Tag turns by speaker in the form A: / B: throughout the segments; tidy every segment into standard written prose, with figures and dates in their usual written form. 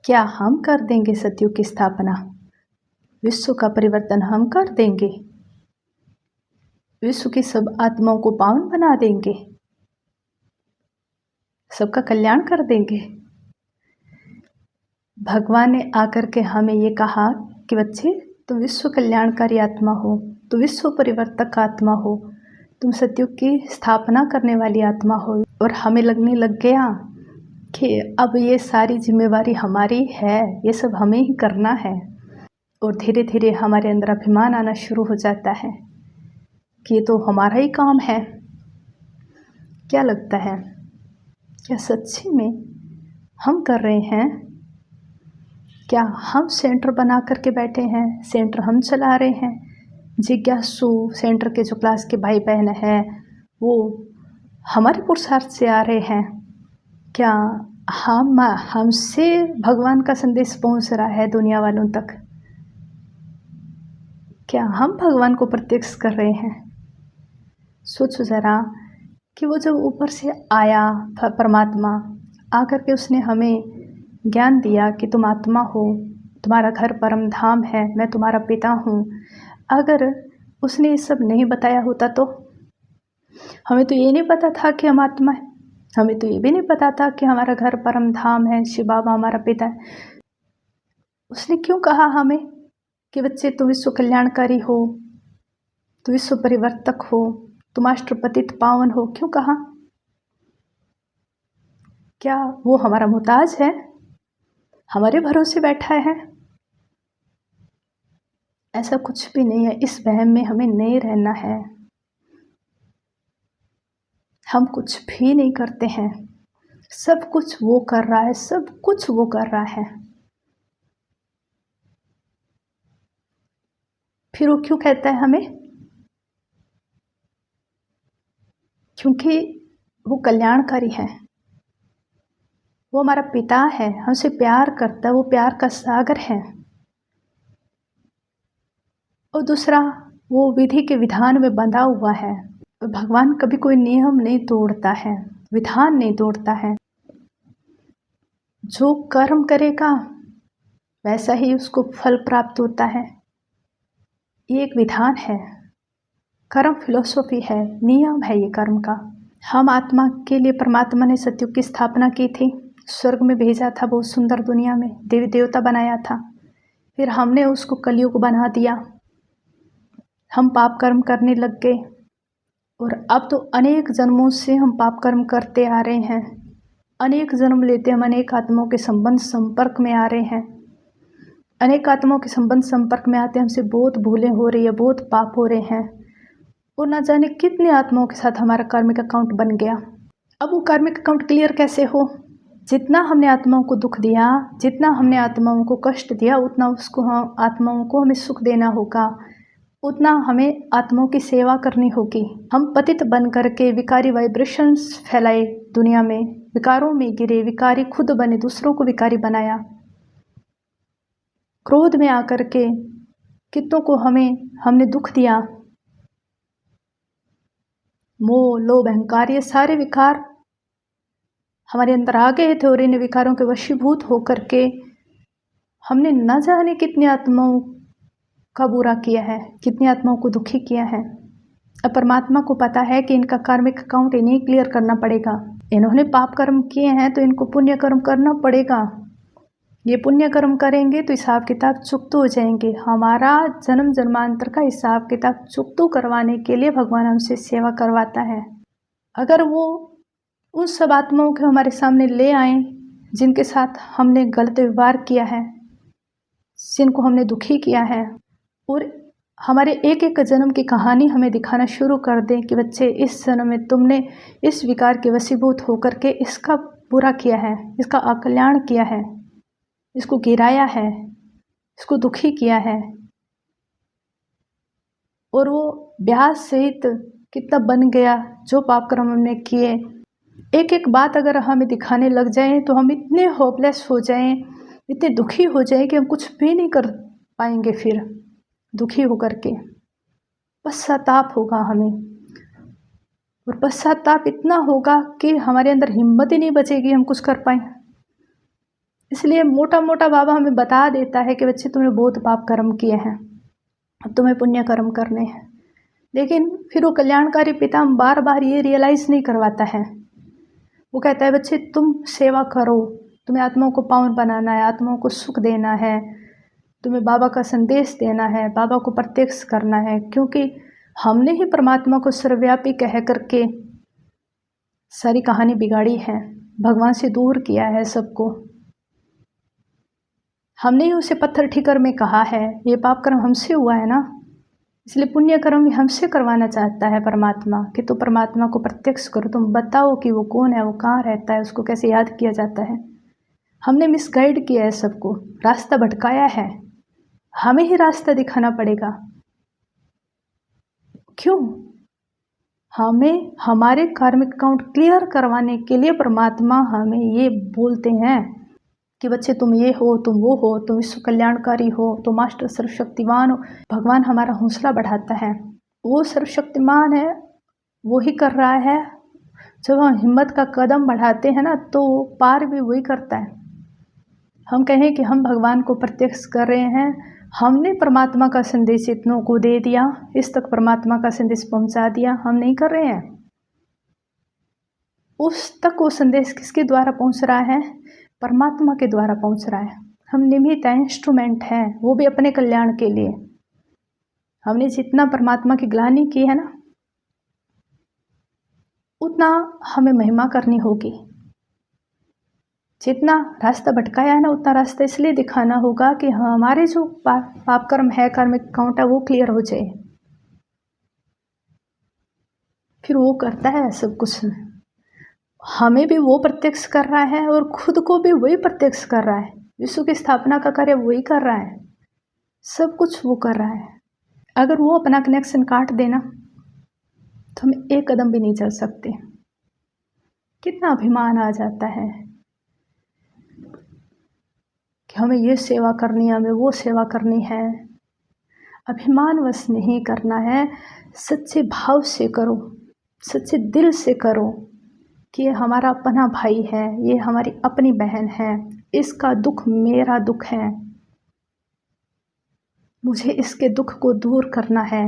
A: क्या हम कर देंगे सतयुग की स्थापना? विश्व का परिवर्तन हम कर देंगे? विश्व की सब आत्माओं को पावन बना देंगे? सबका कल्याण कर देंगे? भगवान ने आकर के हमें ये कहा कि बच्चे, तुम विश्व कल्याणकारी आत्मा हो, तुम विश्व परिवर्तक आत्मा हो, तुम सतयुग की स्थापना करने वाली आत्मा हो। और हमें लगने लग गया कि अब ये सारी जिम्मेवारी हमारी है, ये सब हमें ही करना है। और धीरे धीरे हमारे अंदर अभिमान आना शुरू हो जाता है कि ये तो हमारा ही काम है। क्या लगता है, क्या सच्ची में हम कर रहे हैं? क्या हम सेंटर बना करके बैठे हैं? सेंटर हम चला रहे हैं? जिज्ञासु सेंटर के जो क्लास के भाई बहन हैं वो हमारे पुरुषार्थ से आ रहे हैं? क्या हमसे भगवान का संदेश पहुंच रहा है दुनिया वालों तक? क्या हम भगवान को प्रत्यक्ष कर रहे हैं? सोचो ज़रा कि वो जब ऊपर से आया परमात्मा, आकर के उसने हमें ज्ञान दिया कि तुम आत्मा हो, तुम्हारा घर परम धाम है, मैं तुम्हारा पिता हूँ। अगर उसने ये सब नहीं बताया होता तो हमें तो ये नहीं पता था कि हम आत्मा है, हमें तो ये भी नहीं पता था कि हमारा घर परम धाम है, शिव बाबा हमारा पिता है। उसने क्यों कहा हमें कि बच्चे तुम विश्व कल्याणकारी हो, तुम विश्व परिवर्तक हो, तुम अष्टपतित पावन हो? क्यों कहा? क्या वो हमारा मोहताज है, हमारे भरोसे बैठा है? ऐसा कुछ भी नहीं है। इस वहम में हमें नहीं रहना है। हम कुछ भी नहीं करते हैं, सब कुछ वो कर रहा है, सब कुछ वो कर रहा है। फिर वो क्यों कहता है हमें? क्योंकि वो कल्याणकारी है, वो हमारा पिता है, हमसे प्यार करता है, वो प्यार का सागर है। और दूसरा, वो विधि के विधान में बंधा हुआ है। भगवान कभी कोई नियम नहीं तोड़ता है, विधान नहीं तोड़ता है। जो कर्म करेगा वैसा ही उसको फल प्राप्त होता है। ये एक विधान है, कर्म फिलॉसफी है, नियम है ये कर्म का। हम आत्मा के लिए परमात्मा ने सतयुग की स्थापना की थी, स्वर्ग में भेजा था, बहुत सुंदर दुनिया में देवी देवता बनाया था। फिर हमने उसको कलयुग बना दिया, हम पाप कर्म करने लग गए। और अब तो अनेक जन्मों से हम पाप कर्म करते आ रहे हैं, अनेक जन्म लेते हम अनेक आत्माओं के संबंध संपर्क में आ रहे हैं। अनेक आत्माओं के संबंध संपर्क में आते हमसे बहुत भूलें हो रही है, बहुत पाप हो रहे हैं। और ना जाने कितने आत्माओं के साथ हमारा कार्मिक अकाउंट बन गया। अब वो कार्मिक अकाउंट क्लियर कैसे हो? जितना हमने आत्माओं को दुख दिया, जितना हमने आत्माओं को कष्ट दिया, उतना उसको हम आत्माओं को हमें सुख देना होगा, उतना हमें आत्माओं की सेवा करनी होगी। हम पतित बन करके विकारी वाइब्रेशंस फैलाए दुनिया में, विकारों में गिरे, विकारी खुद बने, दूसरों को विकारी बनाया। क्रोध में आकर के कितनों को हमने दुख दिया। मोह, लोभ, अहंकार, ये सारे विकार हमारे अंदर आ गए थे और इन विकारों के वशीभूत होकर के हमने न जाने कितनी आत्माओं का बुरा किया है, कितनी आत्माओं को दुखी किया है। अब परमात्मा को पता है कि इनका कार्मिक अकाउंट इन्हें क्लियर करना पड़ेगा। इन्होंने पाप कर्म किए हैं तो इनको पुण्य कर्म करना पड़ेगा। ये पुण्य कर्म करेंगे तो हिसाब किताब चुकता हो जाएंगे। हमारा जन्म जन्मांतर का हिसाब किताब चुकता करवाने के लिए भगवान हमसे सेवा करवाता है। अगर वो उन सब आत्माओं को हमारे सामने ले आए जिनके साथ हमने गलत व्यवहार किया है, जिनको हमने दुखी किया है, और हमारे एक एक जन्म की कहानी हमें दिखाना शुरू कर दें कि बच्चे, इस जन्म में तुमने इस विकार के वशीभूत होकर के इसका बुरा किया है, इसका अकल्याण किया है, इसको गिराया है, इसको दुखी किया है, और वो ब्याज सहित कितना बन गया जो पाप कर्म हमने किए। एक एक बात अगर हमें दिखाने लग जाएं तो हम इतने होपलेस हो जाएं, इतने दुखी हो जाएं कि हम कुछ भी नहीं कर पाएंगे। फिर दुखी होकर के पश्चाताप होगा हमें, और पश्चाताप इतना होगा कि हमारे अंदर हिम्मत ही नहीं बचेगी हम कुछ कर पाए। इसलिए मोटा मोटा बाबा हमें बता देता है कि बच्चे तुमने बहुत पाप कर्म किए हैं, अब तुम्हें पुण्य कर्म करने हैं। लेकिन फिर वो कल्याणकारी पिता बार बार ये रियलाइज़ नहीं करवाता है। वो कहता है बच्चे तुम सेवा करो, तुम्हें आत्माओं को पावन बनाना है, आत्माओं को सुख देना है, तुम्हें बाबा का संदेश देना है, बाबा को प्रत्यक्ष करना है, क्योंकि हमने ही परमात्मा को सर्वव्यापी कह करके सारी कहानी बिगाड़ी है, भगवान से दूर किया है सबको। हमने ही उसे पत्थर ठिकर में कहा है, ये पाप कर्म हमसे हुआ है ना, इसलिए पुण्य कर्म भी हमसे करवाना चाहता है परमात्मा कि तो परमात्मा को प्रत्यक्ष करो, तुम बताओ कि वो कौन है, वो कहाँ रहता है, उसको कैसे याद किया जाता है। हमने मिसगाइड किया है सबको, रास्ता भटकाया है, हमें ही रास्ता दिखाना पड़ेगा। क्यों? हमें हमारे कार्मिक अकाउंट क्लियर करवाने के लिए परमात्मा हमें ये बोलते हैं कि बच्चे तुम ये हो, तुम वो हो, तुम विश्व कल्याणकारी हो, तुम मास्टर सर्वशक्तिमान हो। भगवान हमारा हौसला बढ़ाता है, वो सर्वशक्तिमान है, वो ही कर रहा है। जब हम हिम्मत का कदम बढ़ाते हैं ना तो पार भी वही करता है। हम कहें कि हम भगवान को प्रत्यक्ष कर रहे हैं, हमने परमात्मा का संदेश इतनों को दे दिया, इस तक परमात्मा का संदेश पहुंचा दिया, हम नहीं कर रहे हैं। उस तक वो संदेश किसके द्वारा पहुंच रहा है? परमात्मा के द्वारा पहुंच रहा है। हम निमित्त हैं, इंस्ट्रूमेंट हैं, वो भी अपने कल्याण के लिए। हमने जितना परमात्मा की ग्लानि की है ना, उतना हमें महिमा करनी होगी। जितना रास्ता भटकाया है ना, उतना रास्ता इसलिए दिखाना होगा कि हमारे जो पाप कर्म है, कार्मिक अकाउंट है, वो क्लियर हो जाए। फिर वो करता है सब कुछ, हमें भी वो प्रत्यक्ष कर रहा है और खुद को भी वही प्रत्यक्ष कर रहा है। विश्व की स्थापना का कार्य वही कर रहा है, सब कुछ वो कर रहा है। अगर वो अपना कनेक्शन काट देना तो हम एक कदम भी नहीं चल सकते। कितना अभिमान आ जाता है कि हमें ये सेवा करनी है, हमें वो सेवा करनी है। अभिमानवश नहीं करना है, सच्चे भाव से करो, सच्चे दिल से करो कि ये हमारा अपना भाई है, ये हमारी अपनी बहन है, इसका दुख मेरा दुख है, मुझे इसके दुख को दूर करना है।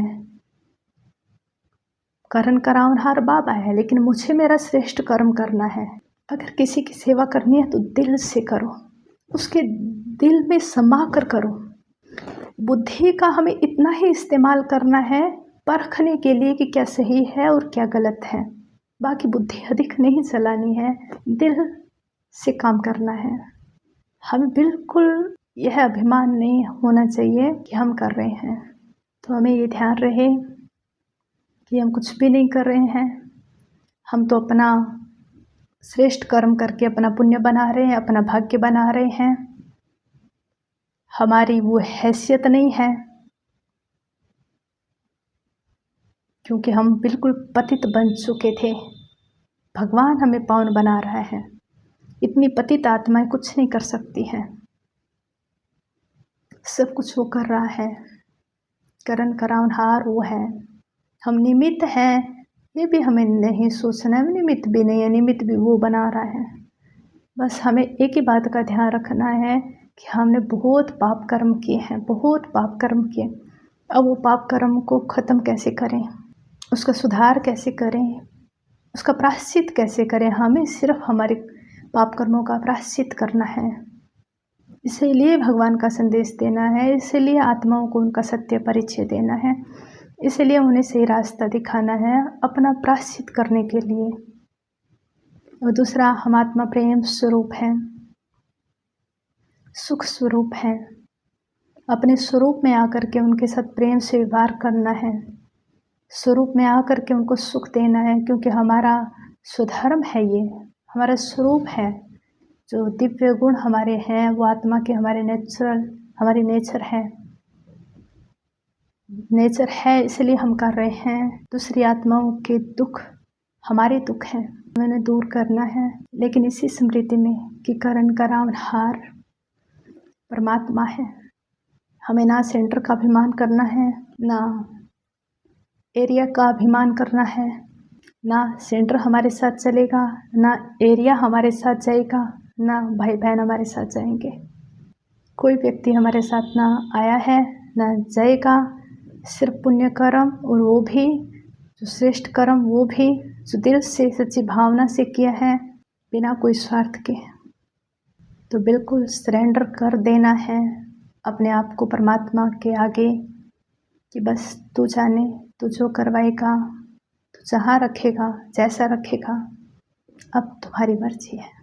A: करण करावनहार बाबा है, लेकिन मुझे मेरा श्रेष्ठ कर्म करना है। अगर किसी की सेवा करनी है तो दिल से करो, उसके दिल में समा कर करो। बुद्धि का हमें इतना ही इस्तेमाल करना है परखने के लिए कि क्या सही है और क्या गलत है। बाकी बुद्धि अधिक नहीं चलानी है, दिल से काम करना है। हमें बिल्कुल यह अभिमान नहीं होना चाहिए कि हम कर रहे हैं। तो हमें ये ध्यान रहे कि हम कुछ भी नहीं कर रहे हैं, हम तो अपना श्रेष्ठ कर्म करके अपना पुण्य बना रहे हैं, अपना भाग्य बना रहे हैं। हमारी वो हैसियत नहीं है, क्योंकि हम बिल्कुल पतित बन चुके थे। भगवान हमें पावन बना रहा है, इतनी पतित आत्माएं कुछ नहीं कर सकती हैं, सब कुछ वो कर रहा है। करण करावनहार वो है, हम निमित्त हैं, ये भी हमें नहीं सोचना है। निमित्त भी नहीं है, निमित्त भी वो बना रहा है। बस हमें एक ही बात का ध्यान रखना है कि हमने बहुत पाप कर्म किए हैं, बहुत पाप कर्म किए। अब वो पाप कर्म को ख़त्म कैसे करें, उसका सुधार कैसे करें, उसका प्रायश्चित कैसे करें? हमें सिर्फ हमारे पाप कर्मों का प्रायश्चित करना है। इसीलिए भगवान का संदेश देना है, इसीलिए आत्माओं को उनका सत्य परिचय देना है, इसीलिए उन्हें सही रास्ता दिखाना है अपना प्रायश्चित करने के लिए। और दूसरा, हम आत्मा प्रेम स्वरूप हैं, सुख स्वरूप हैं। अपने स्वरूप में आकर के उनके साथ प्रेम से व्यवहार करना है, स्वरूप में आकर के उनको सुख देना है, क्योंकि हमारा स्वधर्म है, ये हमारा स्वरूप है। जो दिव्य गुण हमारे हैं वो आत्मा के हमारे हमारी नेचर है, इसलिए हम कर रहे हैं। दूसरी आत्माओं के दुख हमारे दुख हैं, हमें उन्हें दूर करना है, लेकिन इसी स्मृति में कि करण करावनहार परमात्मा है। हमें ना सेंटर का अभिमान करना है, ना एरिया का अभिमान करना है। ना सेंटर हमारे साथ चलेगा, ना एरिया हमारे साथ जाएगा, ना भाई बहन हमारे साथ जाएंगे, कोई व्यक्ति हमारे साथ ना आया है ना जाएगा। सिर्फ पुण्य कर्म, और वो भी जो श्रेष्ठ कर्म, वो भी जो दिल से सच्ची भावना से किया है, बिना कोई स्वार्थ के। तो बिल्कुल सरेंडर कर देना है अपने आप को परमात्मा के आगे कि बस तू जाने, तू जो करवाएगा, तू जहाँ रखेगा, जैसा रखेगा, अब तुम्हारी मर्जी है।